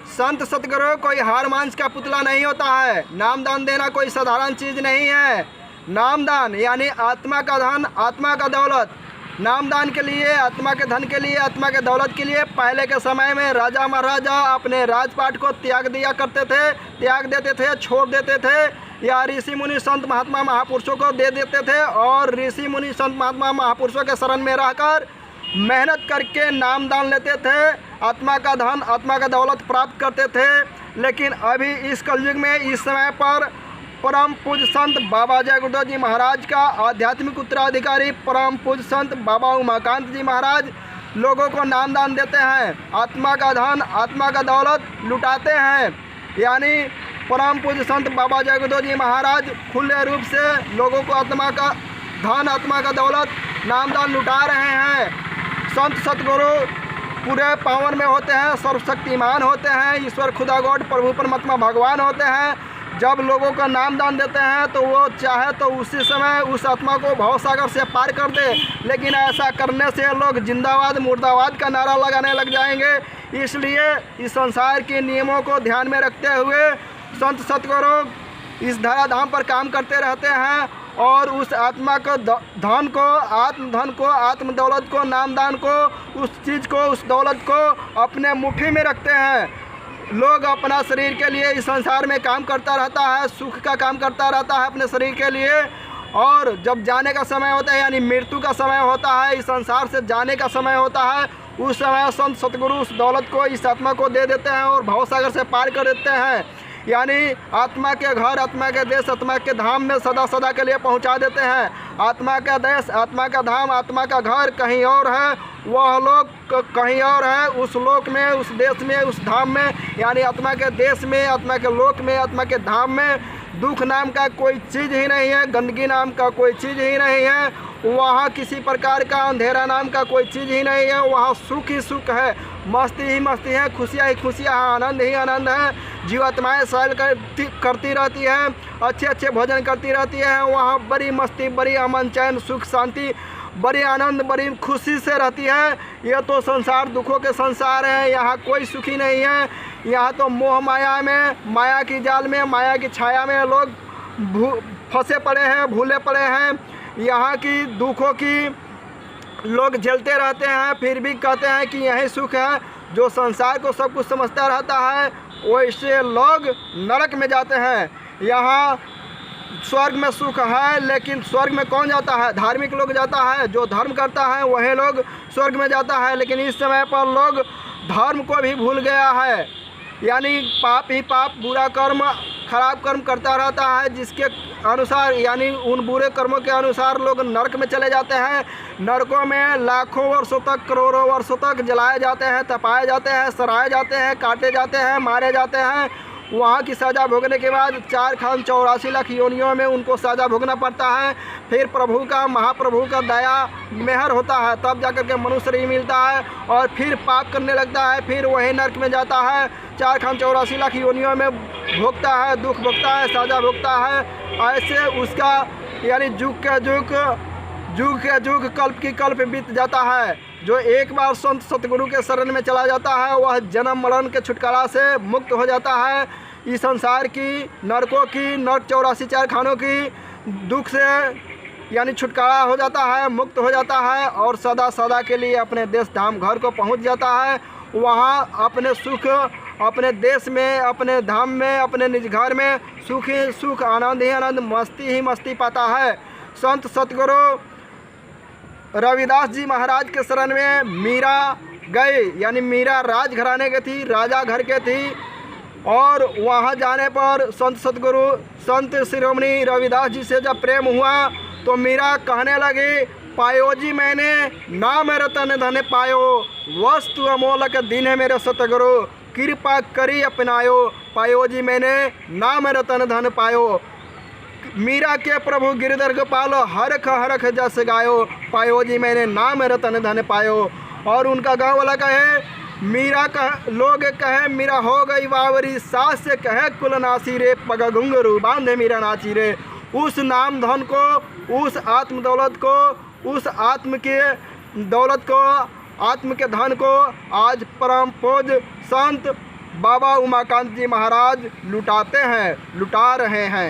संत सतगुरु कोई हार मांस का पुतला नहीं होता है। नामदान देना कोई साधारण चीज़ नहीं है। नामदान यानी आत्मा का धन, आत्मा का दौलत। नामदान के लिए, आत्मा के धन के लिए, आत्मा के दौलत के लिए पहले के समय में राजा महाराजा अपने राजपाट को त्याग दिया करते थे, त्याग देते थे, छोड़ देते थे, या ऋषि मुनि संत महात्मा महापुरुषों को दे देते थे और ऋषि मुनि संत महात्मा महापुरुषों के शरण में रहकर मेहनत करके नामदान लेते थे, आत्मा का धन, आत्मा का दौलत प्राप्त करते थे। लेकिन अभी इस कलयुग में, इस समय पर परम पूज्य संत बाबा जय गुरुदेव जी महाराज का आध्यात्मिक उत्तराधिकारी परम पूज्य संत बाबा उमाकांत जी महाराज लोगों को नामदान देते हैं, आत्मा का धन, आत्मा का दौलत लुटाते हैं। यानी परम पूज्य संत बाबा जय गुरुदेव जी महाराज खुले रूप से लोगों को आत्मा का धन, आत्मा का दौलत नामदान लुटा रहे हैं। संत सतगुरु पूरे पावन में होते हैं, सर्वशक्तिमान होते हैं, ईश्वर खुदा गॉड प्रभु परमात्मा भगवान होते हैं। जब लोगों का नामदान देते हैं तो वो चाहे तो उसी समय उस आत्मा को भवसागर से पार कर दे, लेकिन ऐसा करने से लोग जिंदाबाद मुर्दाबाद का नारा लगाने लग जाएंगे। इसलिए इस संसार के नियमों को ध्यान में रखते हुए संत सतगुरु इस धराधाम पर काम करते रहते हैं और उस आत्मा को धन को, आत्मधन को, आत्म दौलत को, नामदान को, उस चीज़ को, उस दौलत को अपने मुट्ठी में रखते हैं। लोग अपना शरीर के लिए इस संसार में काम करता रहता है, सुख का काम करता रहता है अपने शरीर के लिए, और जब जाने का समय होता है यानी मृत्यु का समय होता है, इस संसार से जाने का समय होता है, उस समय संत सतगुरु उस दौलत को, इस आत्मा को दे देते हैं और भवसागर से पार कर देते हैं। यानी आत्मा के घर, आत्मा के देश, आत्मा के धाम में सदा सदा के लिए पहुंचा देते हैं। आत्मा का देश, आत्मा का धाम, आत्मा का घर कहीं और है, वह लोग कहीं और है, उस लोक में, उस देश में, उस धाम में, यानी आत्मा के देश में, आत्मा के लोक में, आत्मा के धाम में दुख नाम का कोई चीज़ ही नहीं है, गंदगी नाम का कोई चीज़ ही नहीं है, वहाँ किसी प्रकार का अंधेरा नाम का कोई चीज़ ही नहीं है, वहाँ सुख ही सुख है, मस्ती ही मस्ती है, खुशियाँ ही खुशियाँ, आनंद ही आनंद है। जीवात्माएँ सैल करती रहती हैं, अच्छे अच्छे भोजन करती रहती हैं, वहाँ बड़ी मस्ती, बड़ी अमन, चैन, सुख, शांति, बड़ी आनंद, बड़ी खुशी से रहती है। ये तो संसार दुखों के संसार है, यहाँ कोई सुखी नहीं है। यहाँ तो मोह माया में, माया की जाल में, माया की छाया में लोग फंसे पड़े हैं, भूले पड़े हैं। यहाँ की दुखों की लोग झेलते रहते हैं, फिर भी कहते हैं कि यही सुख है। जो संसार को सब कुछ समझता रहता है वैसे लोग नरक में जाते हैं। यहाँ स्वर्ग में सुख है, लेकिन स्वर्ग में कौन जाता है? धार्मिक लोग जाता है, जो धर्म करता है वही लोग स्वर्ग में जाता है। लेकिन इस समय पर लोग धर्म को भी भूल गया है, यानी पाप ही पाप, बुरा कर्म, खराब कर्म करता रहता है, जिसके अनुसार यानी उन बुरे कर्मों के अनुसार लोग नरक में चले जाते हैं। नरकों में लाखों वर्षों तक, करोड़ों वर्षों तक जलाए जाते हैं, तपाए जाते हैं, सराए जाते हैं, काटे जाते हैं, मारे जाते हैं। वहाँ की सज़ा भोगने के बाद 4 खान 84 लाख योनियों में उनको सज़ा भोगना पड़ता है। फिर प्रभु का, महाप्रभु का दया मेहर होता है, तब जाकर के मनुष्य शरीर मिलता है और फिर पाप करने लगता है, फिर वही नरक में जाता है। 4 खान 84 लाख योनियों में भोगता है, दुख भोगता है, सज़ा भोगता है। ऐसे उसका यानी जुग के जुग, कल्प की कल्प बीत जाता है। जो एक बार संत सतगुरु के शरण में चला जाता है वह जन्म मरण के छुटकारा से मुक्त हो जाता है। इस संसार की, नरकों की, नरक 84 4 खानों की दुख से यानी छुटकारा हो जाता है, मुक्त हो जाता है और सदा सदा के लिए अपने देश धाम घर को पहुंच जाता है। वहाँ अपने सुख, अपने देश में, अपने धाम में, अपने निज घर में सुख ही सुख, आनंद ही आनंद, मस्ती ही मस्ती पाता है। संत सतगुरु रविदास जी महाराज के शरण में मीरा गए, यानी मीरा राजघराने की थी, राजा घर के थी, और वहाँ जाने पर संत सतगुरु संत शिरोमणि रविदास जी से जब प्रेम हुआ तो मीरा कहने लगी, पायो जी मैंने नाम रतन धन पायो, वस्तु अमोलक दिन है मेरे सतगुरु, कृपा करी अपनायो, पायो जी मैंने नाम रतन धन पायो। मीरा के प्रभु गिरधर गोपाल हरख हरख जस गायो, पायो जी मैंने नाम रतन धन पायो। और उनका गाँव वाला कहे, मीरा लोग कहे मीरा हो गई बावरी, सास से कहे कुलनासी रे, पग घुंघरू बांधे मीरा नाची रे। उस नाम धन को, उस आत्म दौलत को, उस आत्म के दौलत को, आत्म के धन को आज परम पूज्य संत बाबा उमाकांत जी महाराज लुटाते हैं, लुटा रहे हैं।